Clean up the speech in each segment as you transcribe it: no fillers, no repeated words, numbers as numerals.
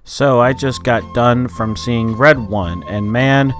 So I just got done from seeing Red 1, and man,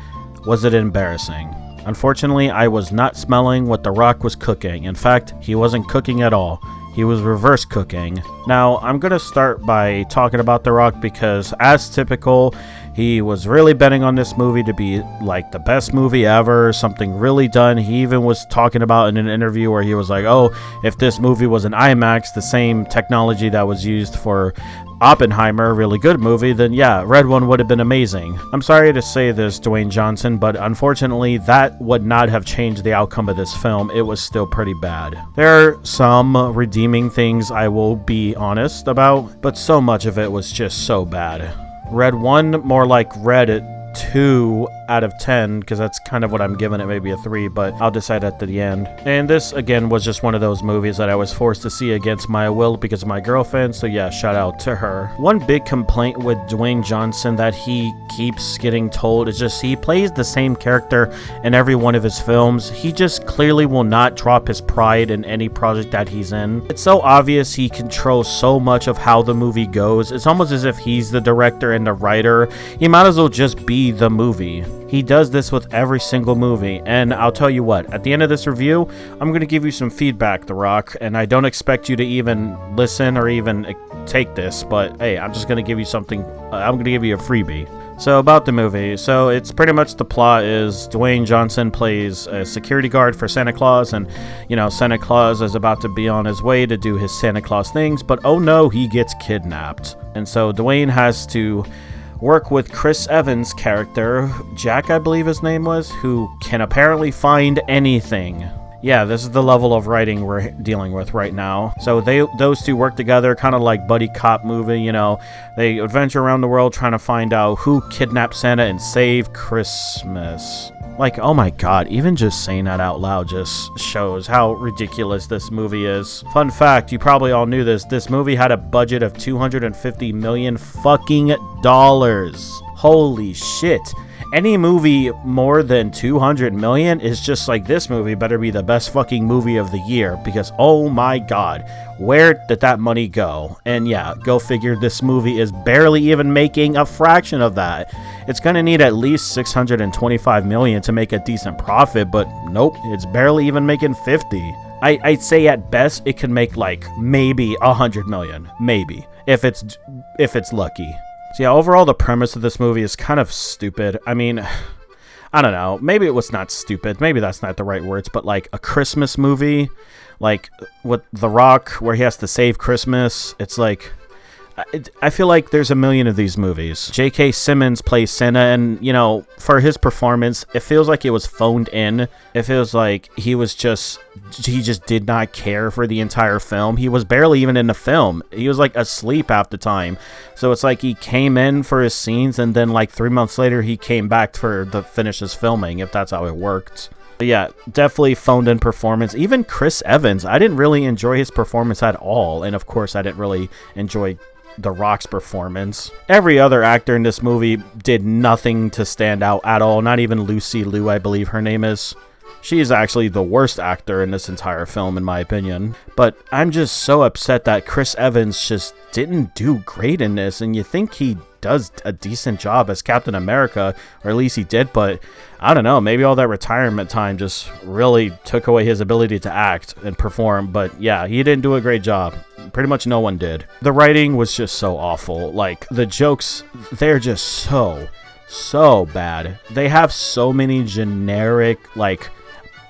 was it embarrassing. Unfortunately, I was not smelling what The Rock was cooking. In fact, he wasn't cooking at all. He was reverse cooking. Now, I'm going to start by talking about The Rock because, as typical, he was really betting on this movie to be like the best movie ever, something really done. He even was talking about in an interview where he was like, oh, if this movie was an IMAX, the same technology that was used for Oppenheimer, a really good movie, then yeah, Red 1 would have been amazing. I'm sorry to say this, Dwayne Johnson, but unfortunately that would not have changed the outcome of this film. It was still pretty bad. There are some redeeming things, I will be honest about, but so much of it was just so bad. Red 1, more like Red 2 out of 10, because that's kind of what I'm giving it, maybe a 3, but I'll decide at the end. And this, again, was just one of those movies that I was forced to see against my will because of my girlfriend, so yeah, shout out to her. One big complaint with Dwayne Johnson that he keeps getting told is just he plays the same character in every one of his films. He just clearly will not drop his pride in any project that he's in. It's so obvious he controls so much of how the movie goes. It's almost as if he's the director and the writer. He might as well just be the movie. He does this with every single movie, and I'll tell you what, at the end of this review, I'm going to give you some feedback, The Rock, and I don't expect you to even listen or even take this, but hey, I'm just going to give you something, I'm going to give you a freebie. So about the movie, so it's pretty much the plot is Dwayne Johnson plays a security guard for Santa Claus, and you know, Santa Claus is about to be on his way to do his Santa Claus things, but oh no, he gets kidnapped. And so Dwayne has to work with Chris Evans' character, Jack I believe his name was, who can apparently find anything. Yeah, this is the level of writing we're dealing with right now. So those two work together, kind of like buddy cop movie, you know. They adventure around the world trying to find out who kidnapped Santa and save Christmas. Like, oh my god, even just saying that out loud just shows how ridiculous this movie is. Fun fact, you probably all knew this movie had a budget of $250 million fucking dollars. Holy shit. Any movie more than 200 million is just like this movie better be the best fucking movie of the year, because oh my god, where did that money go? And yeah, go figure, this movie is barely even making a fraction of that. It's gonna need at least 625 million to make a decent profit, but nope, it's barely even making 50. I'd say at best it can make like maybe 100 million, maybe, if it's lucky. So yeah, overall the premise of this movie is kind of stupid. I mean, I don't know, maybe it was not stupid, maybe that's not the right words, but like a Christmas movie, like with The Rock, where he has to save Christmas, it's like, I feel like there's a million of these movies. J.K. Simmons plays Santa, and, you know, for his performance, it feels like it was phoned in. It feels like he just did not care for the entire film. He was barely even in the film. He was, like, asleep half the time. So it's like he came in for his scenes, and then, like, 3 months later, he came back for the finish his filming, if that's how it worked. But yeah, definitely phoned in performance. Even Chris Evans, I didn't really enjoy his performance at all. And, of course, I didn't really enjoy The Rock's performance. Every other actor in this movie did nothing to stand out at all. Not even Lucy Liu, I believe her name is. She is actually the worst actor in this entire film, in my opinion. But I'm just so upset that Chris Evans just didn't do great in this, and you think he does a decent job as Captain America, or at least he did, but I don't know, maybe all that retirement time just really took away his ability to act and perform. But yeah, he didn't do a great job. Pretty much no one did. The writing was just so awful. Like, the jokes, they're just so bad. They have so many generic, like,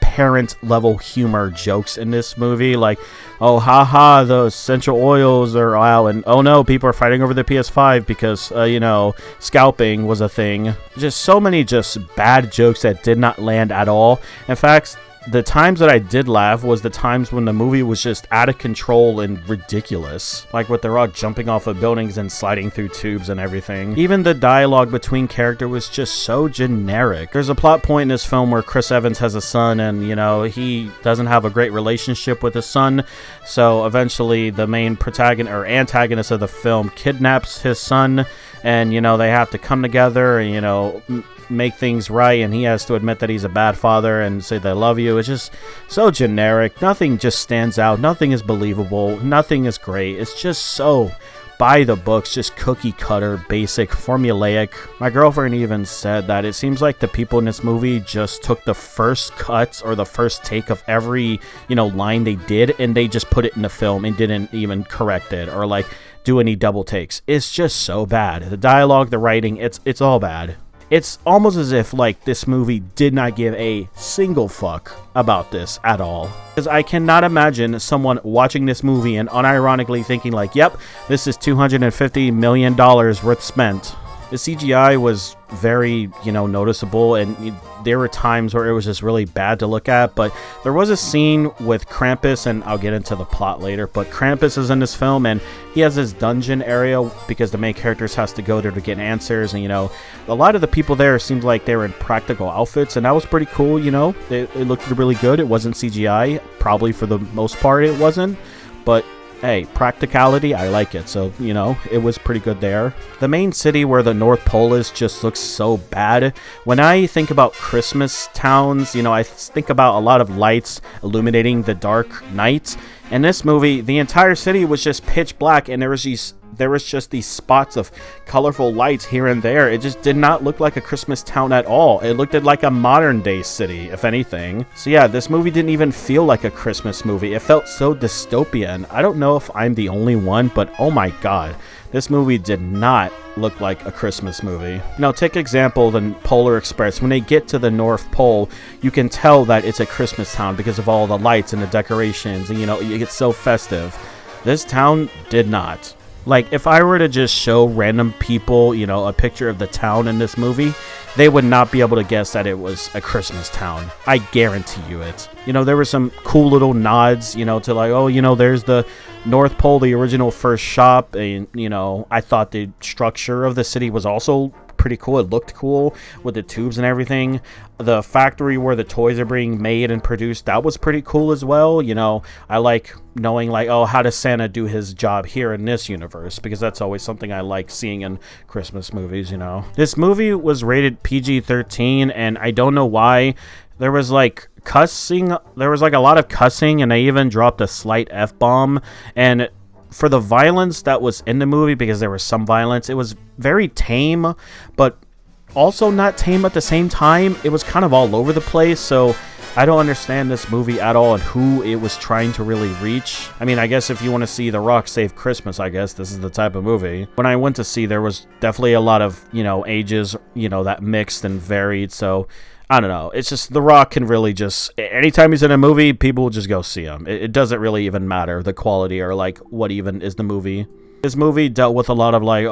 parent level humor jokes in this movie, like, oh haha, the essential oils are out, and oh no, people are fighting over the PS5 because you know, scalping was a thing. Just so many just bad jokes that did not land at all. In fact, the times that I did laugh was the times when the movie was just out of control and ridiculous. Like with The Rock jumping off of buildings and sliding through tubes and everything. Even the dialogue between characters was just so generic. There's a plot point in this film where Chris Evans has a son, and, you know, he doesn't have a great relationship with his son. So eventually the main protagonist or antagonist of the film kidnaps his son, and, you know, they have to come together and, you know, make things right, and he has to admit that he's a bad father and say they love you. It's just so generic. Nothing just stands out. Nothing is believable. Nothing is great. It's just so by the books, just cookie cutter, basic, formulaic. My girlfriend even said that it seems like the people in this movie just took the first cuts or the first take of every, line they did, and they just put it in the film and didn't even correct it or like do any double takes. It's just so bad. The dialogue, the writing, it's all bad. It's almost as if like this movie did not give a single fuck about this at all. Because I cannot imagine someone watching this movie and unironically thinking like, yep, this is $250 million worth spent. The CGI was very, noticeable, and there were times where it was just really bad to look at, but there was a scene with Krampus, and I'll get into the plot later, but Krampus is in this film, and he has this dungeon area because the main characters has to go there to get answers, and, a lot of the people there seemed like they were in practical outfits, and that was pretty cool, it looked really good. It wasn't CGI, probably for the most part it wasn't, but hey, practicality, I like it. So, it was pretty good there. The main city where the North Pole is just looks so bad. When I think about Christmas towns, I think about a lot of lights illuminating the dark night. In this movie, the entire city was just pitch black, and there was just these spots of colorful lights here and there. It just did not look like a Christmas town at all. It looked like a modern day city, if anything. So yeah, this movie didn't even feel like a Christmas movie. It felt so dystopian. I don't know if I'm the only one, but oh my god, this movie did not look like a Christmas movie. Now, take example the Polar Express. When they get to the North Pole, you can tell that it's a Christmas town because of all the lights and the decorations, and you get so festive. This town did not. Like, if I were to just show random people, a picture of the town in this movie, they would not be able to guess that it was a Christmas town. I guarantee you it. There were some cool little nods, to like, oh, there's the North Pole, the original first shop. And, I thought the structure of the city was also pretty cool. It looked cool with the tubes and everything. The factory where the toys are being made and produced, that was pretty cool as well. I like knowing like, oh, how does Santa do his job here in this universe, because that's always something I like seeing in Christmas movies. This movie was rated PG-13, and I don't know why. There was like cussing, there was like a lot of cussing, and they even dropped a slight F-bomb. And for the violence that was in the movie, because there was some violence, it was very tame, but also not tame at the same time. It was kind of all over the place, so I don't understand this movie at all and who it was trying to really reach. I mean, I guess if you want to see The Rock save Christmas, I guess this is the type of movie. When I went to see, there was definitely a lot of, ages, that mixed and varied, so I don't know. It's just The Rock can really just, anytime he's in a movie, people will just go see him. It doesn't really even matter the quality or like what even is the movie. This movie dealt with a lot of like,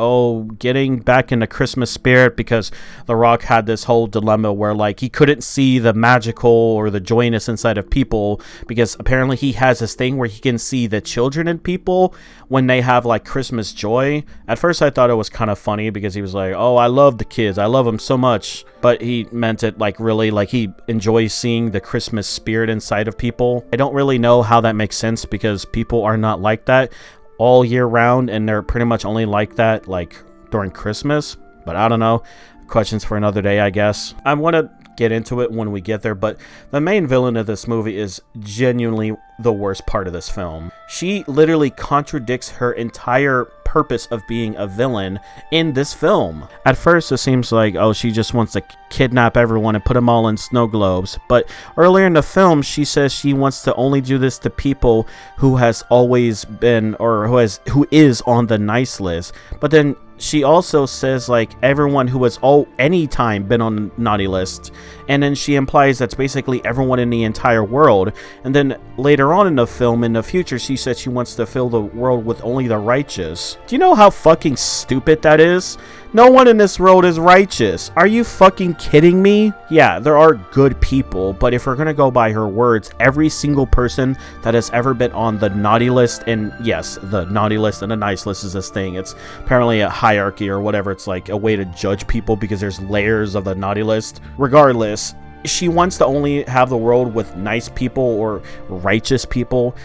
getting back in the Christmas spirit, because The Rock had this whole dilemma where like he couldn't see the magical or the joyness inside of people, because apparently he has this thing where he can see the children in people when they have like Christmas joy. At first I thought it was kind of funny because he was like, oh, I love the kids, I love them so much, but he meant it like really like he enjoys seeing the Christmas spirit inside of people. I don't really know how that makes sense, because people are not like that all year round, and they're pretty much only like that like during Christmas. But I don't know, questions for another day, I guess. I want to get into it when we get there, but the main villain of this movie is genuinely the worst part of this film. She literally contradicts her entire purpose of being a villain in this film. At first it seems like, oh, she just wants to kidnap everyone and put them all in snow globes, but earlier in the film she says she wants to only do this to people who has always been, or who is on the nice list. But then she also says like everyone who has any time been on the naughty list, and then she implies that's basically everyone in the entire world. And then later on in the film, in the future, she said she wants to fill the world with only the righteous. Do you know how fucking stupid that is? No one in this world is righteous. Are you fucking kidding me? Yeah, there are good people, but if we're gonna go by her words, every single person that has ever been on the naughty list, and yes, the naughty list and the nice list is this thing. It's apparently a hierarchy or whatever. It's like a way to judge people because there's layers of the naughty list. Regardless, she wants to only have the world with nice people or righteous people,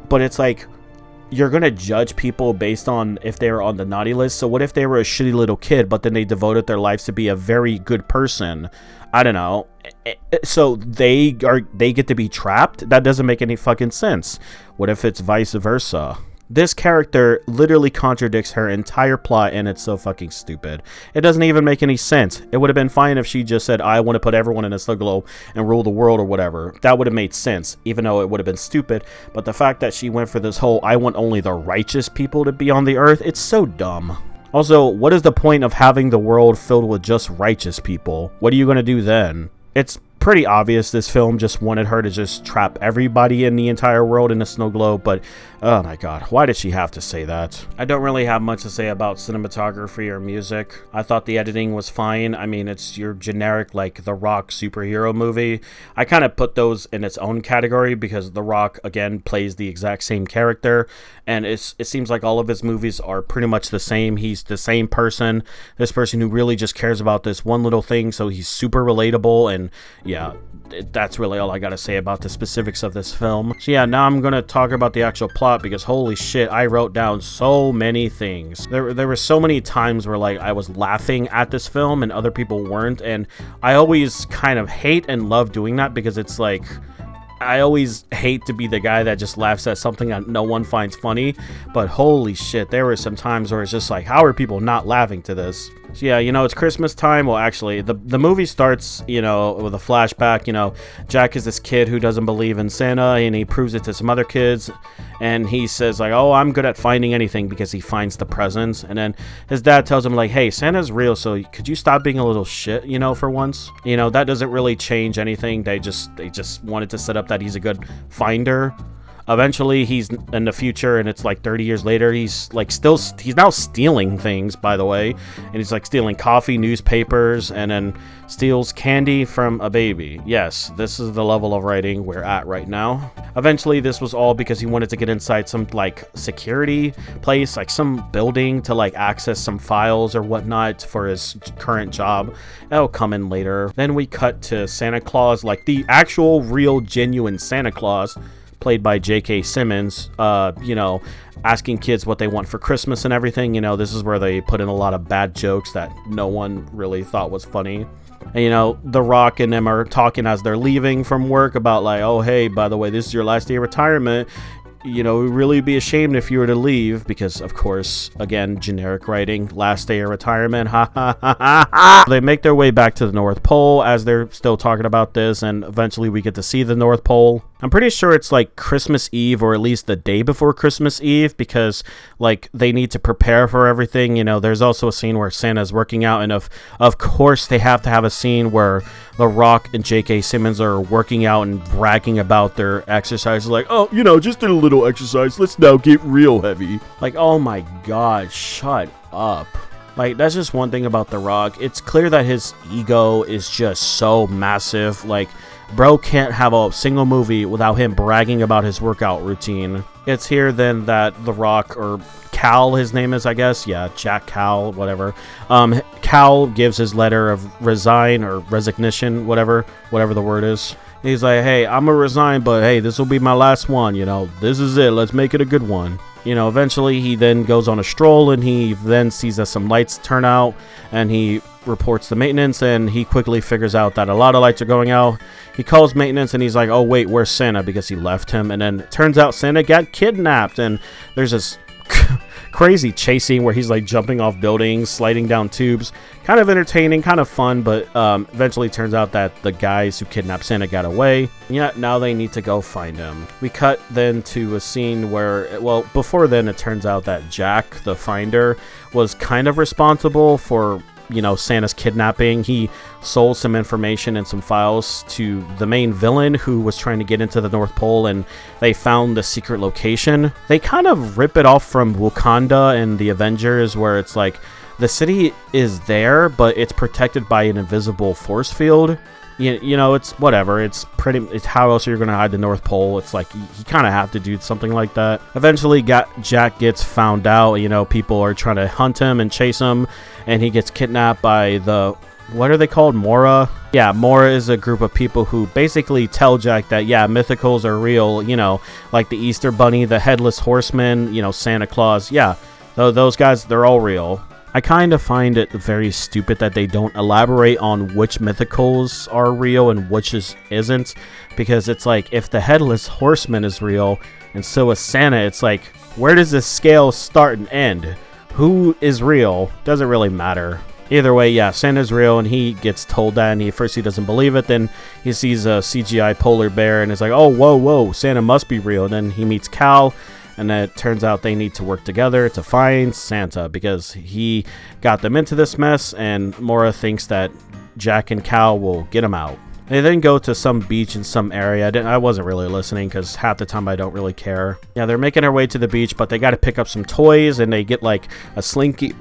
but it's like, you're gonna judge people based on if they're on the naughty list. So what if they were a shitty little kid, but then they devoted their lives to be a very good person? I don't know. So they get to be trapped? That doesn't make any fucking sense. What if it's vice versa? This character literally contradicts her entire plot, and it's so fucking stupid. It doesn't even make any sense. It would have been fine if she just said, I want to put everyone in a snow globe and rule the world or whatever. That would have made sense, even though it would have been stupid. But the fact that she went for this whole, I want only the righteous people to be on the earth, it's so dumb. Also, what is the point of having the world filled with just righteous people? What are you going to do then? It's pretty obvious this film just wanted her to just trap everybody in the entire world in a snow globe, but oh my god, why did she have to say that? I don't really have much to say about cinematography or music. I thought the editing was fine. I mean, it's your generic, like, The Rock superhero movie. I kind of put those in its own category because The Rock, again, plays the exact same character, and it seems like all of his movies are pretty much the same. He's the same person, this person who really just cares about this one little thing, so he's super relatable, and yeah, that's really all I gotta say about the specifics of this film. So yeah, now I'm gonna talk about the actual plot, because holy shit, I wrote down so many things. There were so many times where, like, I was laughing at this film and other people weren't, and I always kind of hate and love doing that, because it's like, I always hate to be the guy that just laughs at something that no one finds funny, but holy shit, there were some times where it's just like, how are people not laughing to this? So yeah, you know, it's Christmas time. Well, actually, the movie starts, you know, with a flashback. You know, Jack is this kid who doesn't believe in Santa, and he proves it to some other kids, and he says, like, oh, I'm good at finding anything, because he finds the presents. And then his dad tells him, like, hey, Santa's real, so could you stop being a little shit, you know, for once? You know, that doesn't really change anything. They just wanted to set up that he's a good finder. Eventually, he's in the future, and it's like 30 years later. He's like he's now stealing things, by the way, and he's like stealing coffee, newspapers, and then steals candy from a baby. Yes, this is the level of writing we're at right now. Eventually, this was all because he wanted to get inside some like security place, like some building, to like access some files or whatnot for his current job. That'll come in later. Then we cut to Santa Claus, like the actual, real, genuine Santa Claus, played by J.K. Simmons, you know, asking kids what they want for Christmas and everything. You know, this is where they put in a lot of bad jokes that no one really thought was funny. And, you know, The Rock and them are talking as they're leaving from work about, like, oh, hey, by the way, this is your last day of retirement. You know, we'd really be ashamed if you were to leave, because, of course, again, generic writing, last day of retirement, ha ha ha ha ha. They make their way back to the North Pole as they're still talking about this, and eventually we get to see the North Pole. I'm pretty sure it's like Christmas Eve, or at least the day before Christmas Eve, because like they need to prepare for everything. You know, there's also a scene where Santa's working out, and of course they have to have a scene where The Rock and J.K. Simmons are working out and bragging about their exercise, like, oh, you know, just did a little exercise, let's now get real heavy. Like, oh my god, shut up. Like, that's just one thing about The Rock. It's clear that his ego is just so massive. Like, bro can't have a single movie without him bragging about his workout routine. It's here then that The Rock, or Cal, his name is, I guess. Yeah, Jack Cal, whatever. Cal gives his letter of resign or resignation, whatever the word is. He's like, hey, I'm gonna resign, but hey, this will be my last one, you know. This is it. Let's make it a good one. You know, eventually he then goes on a stroll, and he then sees that some lights turn out, and he reports the maintenance, and he quickly figures out that a lot of lights are going out. He calls maintenance, and he's like, oh wait, where's Santa? Because he left him. And then it turns out Santa got kidnapped, and there's this crazy chase scene where he's like jumping off buildings, sliding down tubes. Kind of entertaining, kind of fun, but eventually turns out that the guys who kidnapped Santa got away. Yeah, now they need to go find him. We cut then to a scene where, well, before then it turns out that Jack, the finder, was kind of responsible for, you know, Santa's kidnapping. He sold some information and some files to the main villain who was trying to get into the North Pole, and they found the secret location. They kind of rip it off from Wakanda and the Avengers, where it's like the city is there, but it's protected by an invisible force field. You know, it's whatever. It's how else are you going to hide the North Pole? It's like you kind of have to do something like that. Eventually, Jack gets found out. You know, people are trying to hunt him and chase him, and he gets kidnapped by the, what are they called? Mora? Yeah, Mora is a group of people who basically tell Jack that, yeah, mythicals are real, you know, like the Easter Bunny, the Headless Horseman, you know, Santa Claus. Yeah, those guys, they're all real. I kind of find it very stupid that they don't elaborate on which mythicals are real and which isn't, because it's like, if the Headless Horseman is real and so is Santa, it's like, Where does the scale start and end? Who is real? Doesn't really matter. Either way, yeah, Santa's real, and he gets told that, and first he doesn't believe it, then he sees a CGI polar bear, and is like, oh, whoa, Santa must be real. And then he meets Cal, and then it turns out they need to work together to find Santa, because he got them into this mess, and Maura thinks that Jack and Cal will get him out. They then go to some beach in some area. I wasn't really listening because half the time I don't really care. Yeah, they're making their way to the beach, but they got to pick up some toys, and they get like a slinky.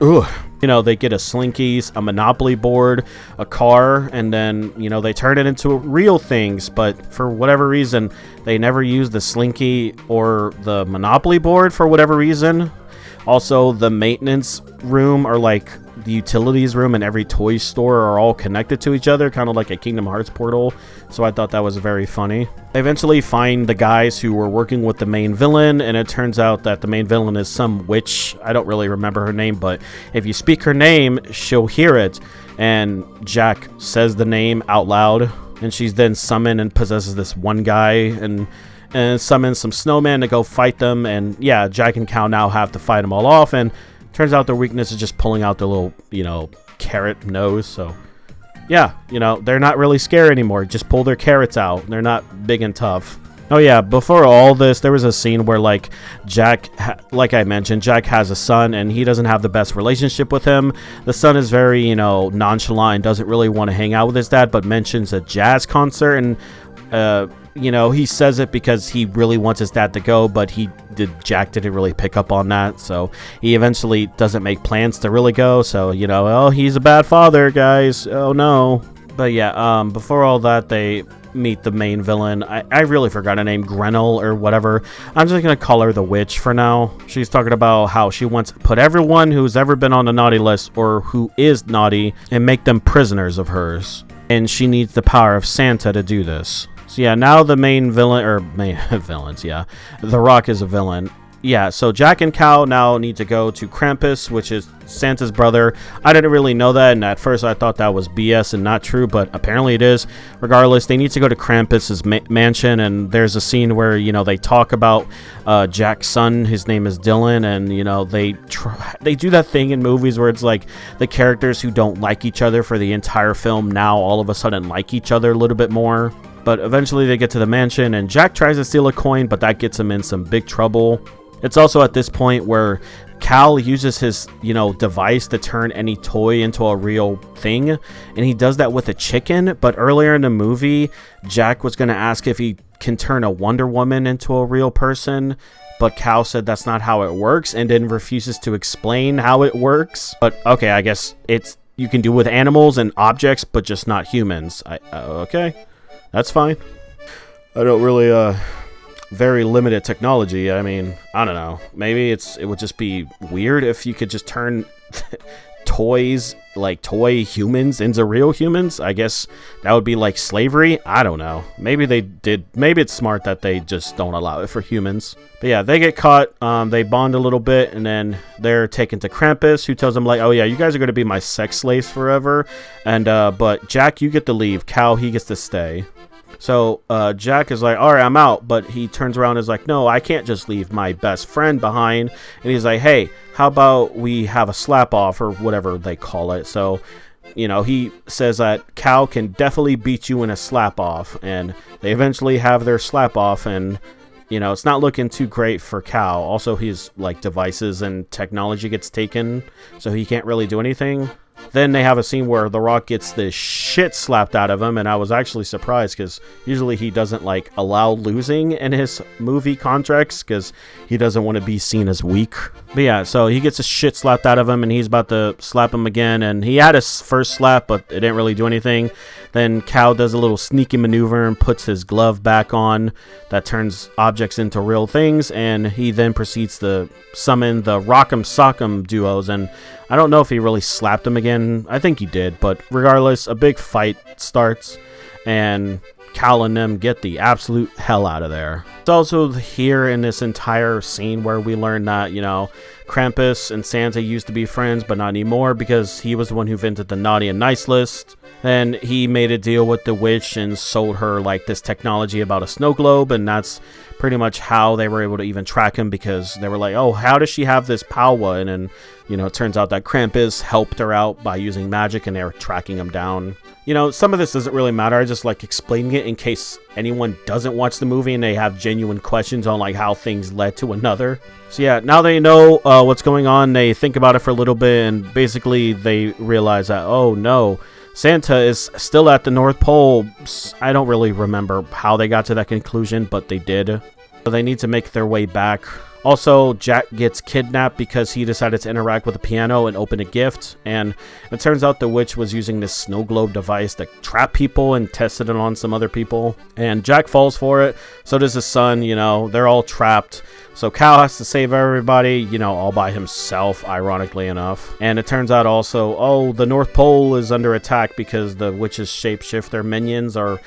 You know, they get a slinky, a Monopoly board, a car, and then, you know, they turn it into real things. But for whatever reason, they never use the slinky or the Monopoly board for whatever reason. Also, the maintenance room, or like the utilities room, and every toy store are all connected to each other, kind of like a Kingdom Hearts portal. So I thought that was very funny. They eventually find the guys who were working with the main villain, and it turns out that the main villain is some witch. I don't really remember her name, but if you speak her name, she'll hear it. And Jack says the name out loud, and she's then summoned and possesses this one guy, and summons some snowmen to go fight them. And yeah, Jack and Cal now have to fight them all off, and turns out their weakness is just pulling out their little, you know, carrot nose. So yeah, you know, they're not really scary anymore. Just pull their carrots out. They're not big and tough. Oh yeah, before all this, there was a scene where, like, Jack, like I mentioned, Jack has a son, and he doesn't have the best relationship with him. The son is very, you know, nonchalant and doesn't really want to hang out with his dad, but mentions a jazz concert, and you know, he says it because he really wants his dad to go, but Jack didn't really pick up on that, so he eventually doesn't make plans to really go. So, you know, oh, he's a bad father, guys. Oh no. But yeah, before all that, they meet the main villain. I really forgot her name, Grenell or whatever. I'm just gonna call her the witch for now. She's talking about how she wants to put everyone who's ever been on the naughty list, or who is naughty, and make them prisoners of hers. And she needs the power of Santa to do this. So yeah, now the main villain, or main villains, yeah. The Rock is a villain. Yeah, so Jack and Cal now need to go to Krampus, which is Santa's brother. I didn't really know that, and at first I thought that was BS and not true, but apparently it is. Regardless, they need to go to Krampus's mansion, and there's a scene where, you know, they talk about Jack's son. His name is Dylan, and, you know, they do that thing in movies where it's like the characters who don't like each other for the entire film now all of a sudden like each other a little bit more. But eventually they get to the mansion, and Jack tries to steal a coin, but that gets him in some big trouble. It's also at this point where Cal uses his, you know, device to turn any toy into a real thing, and he does that with a chicken. But earlier in the movie, Jack was going to ask if he can turn a Wonder Woman into a real person, but Cal said that's not how it works, and then refuses to explain how it works. But okay, I guess you can do with animals and objects, but just not humans. Okay. That's fine. I don't really, very limited technology. I mean, I don't know. Maybe it would just be weird if you could just turn toys, like toy humans, into real humans. I guess that would be like slavery. I don't know. Maybe they did. Maybe it's smart that they just don't allow it for humans. But yeah, they get caught. They bond a little bit, and then they're taken to Krampus, who tells them, like, oh yeah, you guys are going to be my sex slaves forever. And, but Jack, you get to leave. Cal, he gets to stay. So Jack is like, all right, I'm out. But he turns around and is like, no, I can't just leave my best friend behind. And he's like, hey, how about we have a slap off, or whatever they call it. So, you know, he says that Cal can definitely beat you in a slap off. And they eventually have their slap off. And, you know, it's not looking too great for Cal. Also, his, like, devices and technology gets taken, so he can't really do anything. Then they have a scene where The Rock gets the shit slapped out of him, and I was actually surprised because usually he doesn't, like, allow losing in his movie contracts because he doesn't want to be seen as weak. But yeah, so he gets the shit slapped out of him, and he's about to slap him again, and he had his first slap, but it didn't really do anything. Then Cal does a little sneaky maneuver and puts his glove back on that turns objects into real things, and he then proceeds to summon the Rock'em Sock'em duos, and I don't know if he really slapped him again. I think he did, but regardless, a big fight starts, and Cal and them get the absolute hell out of there. It's also here in this entire scene where we learn that, you know, Krampus and Santa used to be friends, but not anymore because he was the one who invented the naughty and nice list. Then he made a deal with the witch and sold her like this technology about a snow globe, and that's pretty much how they were able to even track him, because they were like, oh, how does she have this power? And then, you know, it turns out that Krampus helped her out by using magic, and they were tracking him down. You know, some of this doesn't really matter. I just like explaining it in case anyone doesn't watch the movie and they have genuine questions on like how things led to another. So yeah, now they know what's going on. They think about it for a little bit, and basically they realize that, oh no, Santa is still at the North Pole. I don't really remember how they got to that conclusion, but they did. So they need to make their way back. Also, Jack gets kidnapped because he decided to interact with a piano and open a gift. And it turns out the witch was using this snow globe device to trap people and tested it on some other people. And Jack falls for it. So does his son, you know, they're all trapped. So Cal has to save everybody, you know, all by himself, ironically enough. And it turns out also, oh, the North Pole is under attack because the witch's shapeshifter minions are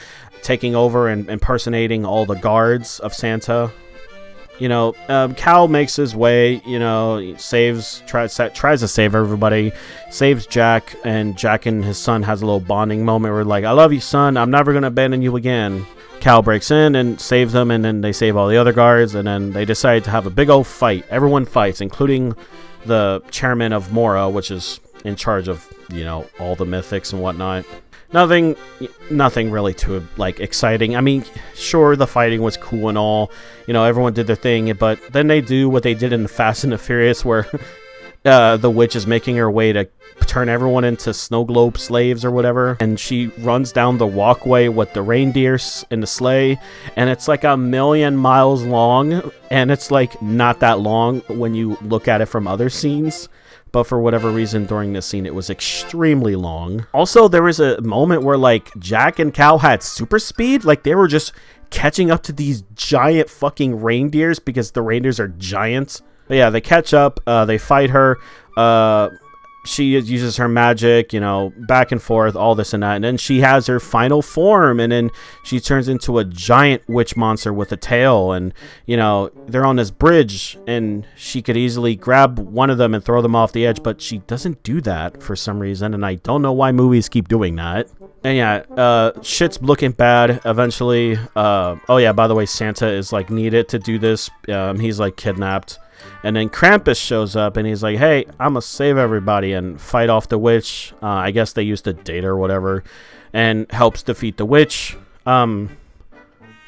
taking over and impersonating all the guards of Santa. You know, Cal makes his way, you know, tries to save everybody, saves Jack, and Jack and his son has a little bonding moment where like, I love you, son, I'm never going to abandon you again. Cal breaks in and saves them, and then they save all the other guards, and then they decide to have a big old fight. Everyone fights, including the chairman of Mora, which is in charge of, you know, all the mythics and whatnot. Nothing really too, like, exciting. I mean, sure, the fighting was cool and all. You know, everyone did their thing, but then they do what they did in Fast and the Furious, where the witch is making her way to turn everyone into snow globe slaves or whatever. And she runs down the walkway with the reindeer in the sleigh, and it's like 1,000,000 miles long, and it's, like, not that long when you look at it from other scenes. But for whatever reason, during this scene, it was extremely long. Also, there was a moment where, like, Jack and Cal had super speed. Like, they were just catching up to these giant fucking reindeers because the reindeers are giants. But yeah, they catch up. They fight her. She uses her magic, you know, back and forth, all this and that. And then she has her final form, and then she turns into a giant witch monster with a tail. And, you know, they're on this bridge, and she could easily grab one of them and throw them off the edge, but she doesn't do that for some reason, and I don't know why movies keep doing that. And yeah, shit's looking bad eventually. Oh yeah, by the way, Santa is, like, needed to do this. He's, like, kidnapped. And then Krampus shows up, and he's like, hey, I'm gonna save everybody and fight off the witch. I guess they used a date or whatever, and helps defeat the witch. And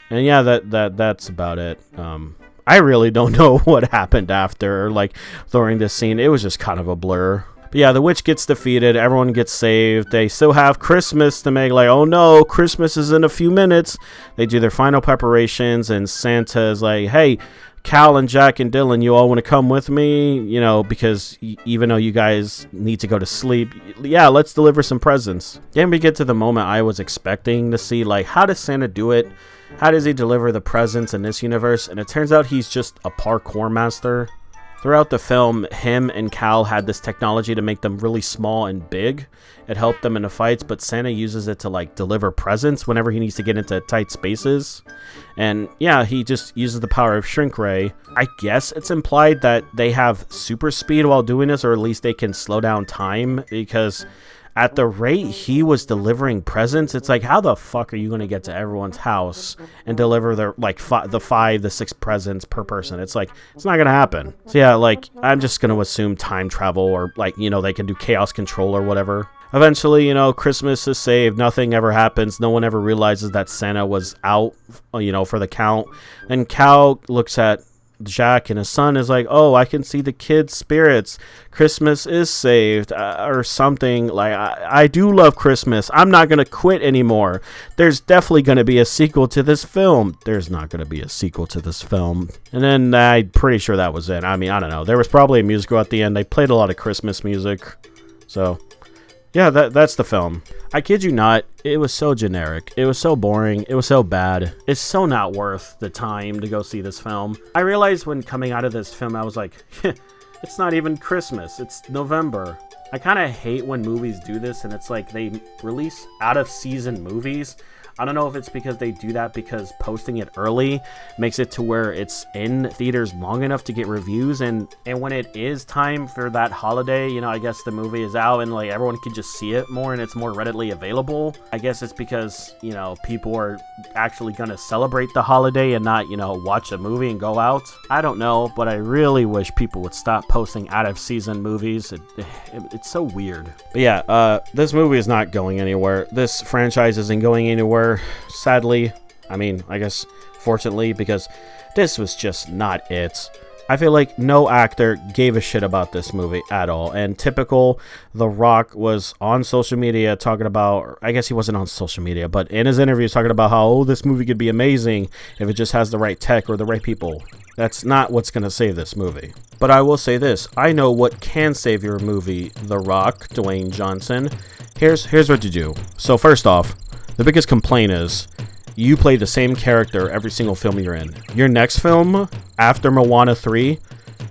yeah, that's about it. I really don't know what happened after, like, during this scene. It was just kind of a blur. But yeah, the witch gets defeated. Everyone gets saved. They still have Christmas to make, like, oh no, Christmas is in a few minutes. They do their final preparations, and Santa is like, hey, Cal and Jack and Dylan, you all want to come with me? You know, because even though you guys need to go to sleep, yeah, let's deliver some presents. Then we get to the moment I was expecting to see, like, how does Santa do it? How does he deliver the presents in this universe? And it turns out he's just a parkour master. Throughout the film, him and Cal had this technology to make them really small and big. It helped them in the fights, but Santa uses it to, like, deliver presents whenever he needs to get into tight spaces. And yeah, he just uses the power of shrink ray. I guess it's implied that they have super speed while doing this, or at least they can slow down time, because at the rate he was delivering presents, it's like, how the fuck are you going to get to everyone's house and deliver their, like, the 6 presents per person? It's like, it's not going to happen. So yeah, like, I'm just going to assume time travel, or, like, you know, they can do chaos control or whatever. Eventually, you know, Christmas is saved. Nothing ever happens. No one ever realizes that Santa was out, you know, for the count. And Cal looks at Jack and his son, is like, oh, I can see the kids' spirits. Christmas is saved, or something. Like, I do love Christmas. I'm not going to quit anymore. There's definitely going to be a sequel to this film. There's not going to be a sequel to this film. And then I'm pretty sure that was it. I mean, I don't know. There was probably a musical at the end. They played a lot of Christmas music. So yeah, that's the film. I kid you not, it was so generic. It was so boring. It was so bad. It's so not worth the time to go see this film. I realized when coming out of this film, I was like, it's not even Christmas. It's November. I kind of hate when movies do this, and it's like they release out-of-season movies. I don't know if it's because they do that because posting it early makes it to where it's in theaters long enough to get reviews, and when it is time for that holiday, you know, I guess the movie is out and like everyone can just see it more and it's more readily available. I guess it's because, you know, people are actually gonna celebrate the holiday and not, you know, watch a movie and go out. I don't know, but I really wish people would stop posting out of season movies. It's so weird. But yeah, this movie is not going anywhere. This franchise isn't going anywhere, sadly. I mean, I guess fortunately, because this was just not it. I feel like no actor gave a shit about this movie at all. And typical, The Rock was on social media talking about, I guess he wasn't on social media, but in his interviews talking about how, oh, this movie could be amazing if it just has the right tech or the right people. That's not what's going to save this movie. But I will say this, I know what can save your movie, The Rock, Dwayne Johnson. Here's what you do. So first off, the biggest complaint is, you play the same character every single film you're in. Your next film, after Moana 3,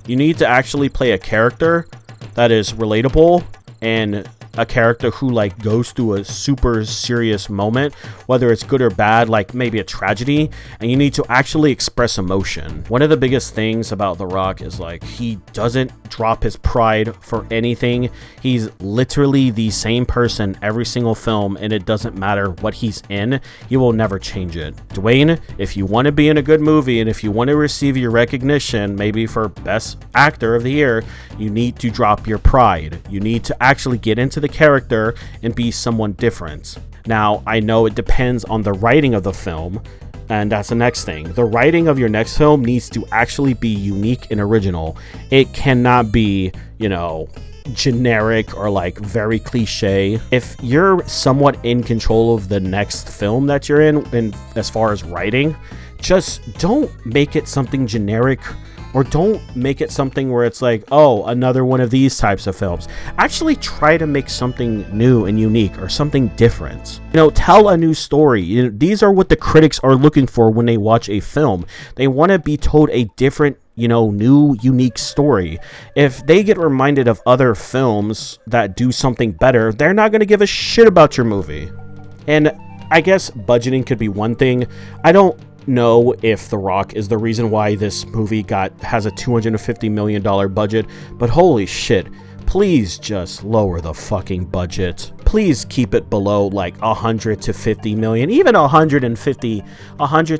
you need to actually play a character that is relatable and a character who like goes through a super serious moment, whether it's good or bad, like maybe a tragedy, and you need to actually express emotion. One of the biggest things about The Rock is like he doesn't drop his pride for anything. He's literally the same person every single film, and it doesn't matter what he's in, he will never change it. Dwayne, if you want to be in a good movie and if you want to receive your recognition, maybe for best actor of the year, you need to drop your pride. You need to actually get into the character and be someone different. Now, I know it depends on the writing of the film, and that's the next thing. The writing of your next film needs to actually be unique and original. It cannot be, you know, generic or like very cliche. If you're somewhat in control of the next film that you're in as far as writing, just don't make it something generic, or don't make it something where it's like, oh, another one of these types of films. Actually try to make something new and unique or something different. You know, tell a new story. You know, these are what the critics are looking for when they watch a film. They want to be told a different, you know, new, unique story. If they get reminded of other films that do something better, they're not going to give a shit about your movie. And I guess budgeting could be one thing. I don't know if The Rock is the reason why this movie has a $250 million budget, but holy shit, please just lower the fucking budget. Please keep it below like 100 to 50 million. Even 100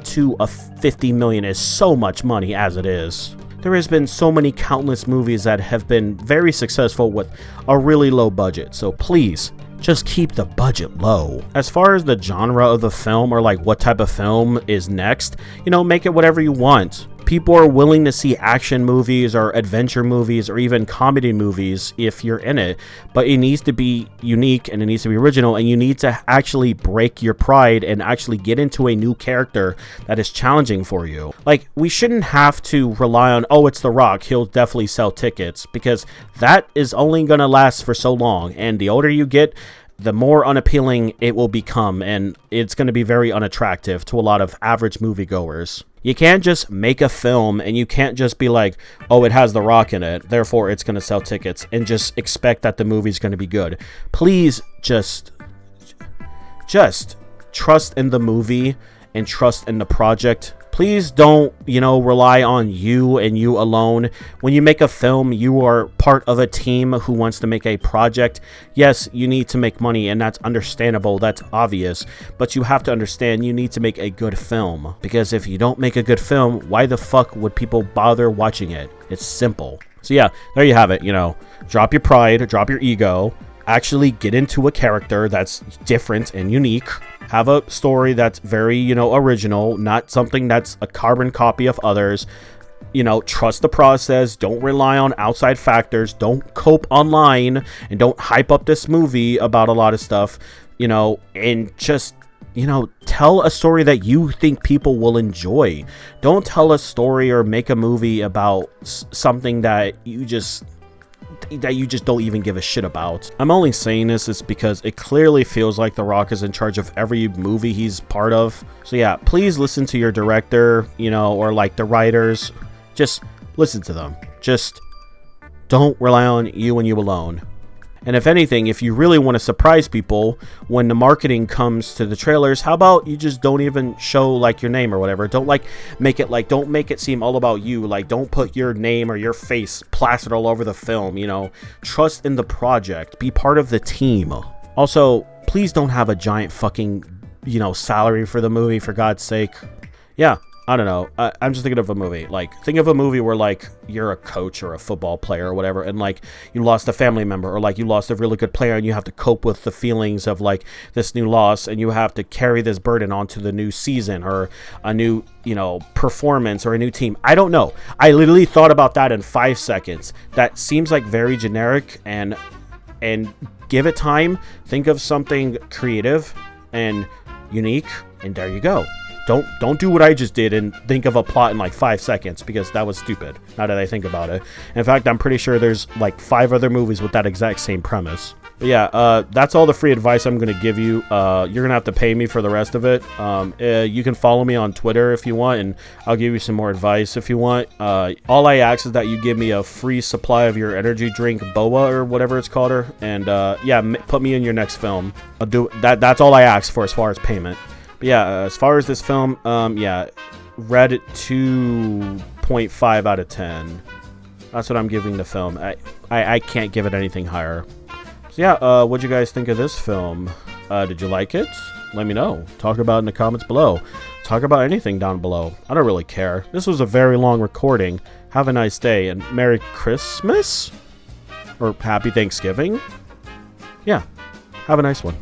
to 50 million is so much money as it is. There has been so many countless movies that have been very successful with a really low budget, so please just keep the budget low. As far as the genre of the film, or like what type of film is next, you know, make it whatever you want. People are willing to see action movies or adventure movies or even comedy movies if you're in it, but it needs to be unique and it needs to be original, and you need to actually break your pride and actually get into a new character that is challenging for you. Like, we shouldn't have to rely on, oh, it's The Rock, he'll definitely sell tickets, because that is only going to last for so long, and the older you get, the more unappealing it will become, and it's going to be very unattractive to a lot of average moviegoers. You can't just make a film and you can't just be like, oh, it has The Rock in it, therefore it's going to sell tickets, and just expect that the movie's going to be good. Please just trust in the movie and trust in the project. Please don't, you know, rely on you and you alone. When you make a film, you are part of a team who wants to make a project. Yes, you need to make money, and that's understandable. That's obvious. But you have to understand you need to make a good film. Because if you don't make a good film, why the fuck would people bother watching it? It's simple. So yeah, there you have it. You know, drop your pride, drop your ego. Actually get into a character that's different and unique. Have a story that's very, you know, original, not something that's a carbon copy of others. You know, trust the process. Don't rely on outside factors. Don't cope online, and don't hype up this movie about a lot of stuff, you know, and just, you know, tell a story that you think people will enjoy. Don't tell a story or make a movie about something that you just don't even give a shit about. I'm only saying this is because it clearly feels like The Rock is in charge of every movie he's part of. So yeah, please listen to your director, you know, or like the writers. Just listen to them. Just don't rely on you and you alone. And if anything, if you really want to surprise people when the marketing comes to the trailers, how about you just don't even show like your name or whatever? Don't make it seem all about you. Like, don't put your name or your face plastered all over the film, you know. Trust in the project. Be part of the team. Also, please don't have a giant fucking, you know, salary for the movie, for God's sake. Yeah. I don't know. I'm just thinking of a movie. Like, think of a movie where, like, you're a coach or a football player or whatever, and, like, you lost a family member, or, like, you lost a really good player, and you have to cope with the feelings of, like, this new loss, and you have to carry this burden onto the new season or a new, you know, performance or a new team. I don't know. I literally thought about that in 5 seconds. That seems, like, very generic, and give it time. Think of something creative and unique, and there you go. Don't do what I just did and think of a plot in like 5 seconds, because that was stupid, now that I think about it. In fact, I'm pretty sure there's like 5 other movies with that exact same premise. But yeah, that's all the free advice I'm going to give you. You're going to have to pay me for the rest of it. You can follow me on Twitter if you want, and I'll give you some more advice if you want. All I ask is that you give me a free supply of your energy drink, BOA, or whatever it's called, and yeah, put me in your next film. I'll do that. That's all I ask for as far as payment. But yeah, as far as this film, yeah, Red 2.5 out of 10. That's what I'm giving the film. I can't give it anything higher. So yeah, what'd you guys think of this film? Did you like it? Let me know. Talk about it in the comments below. Talk about anything down below. I don't really care. This was a very long recording. Have a nice day, and Merry Christmas? Or Happy Thanksgiving? Yeah, have a nice one.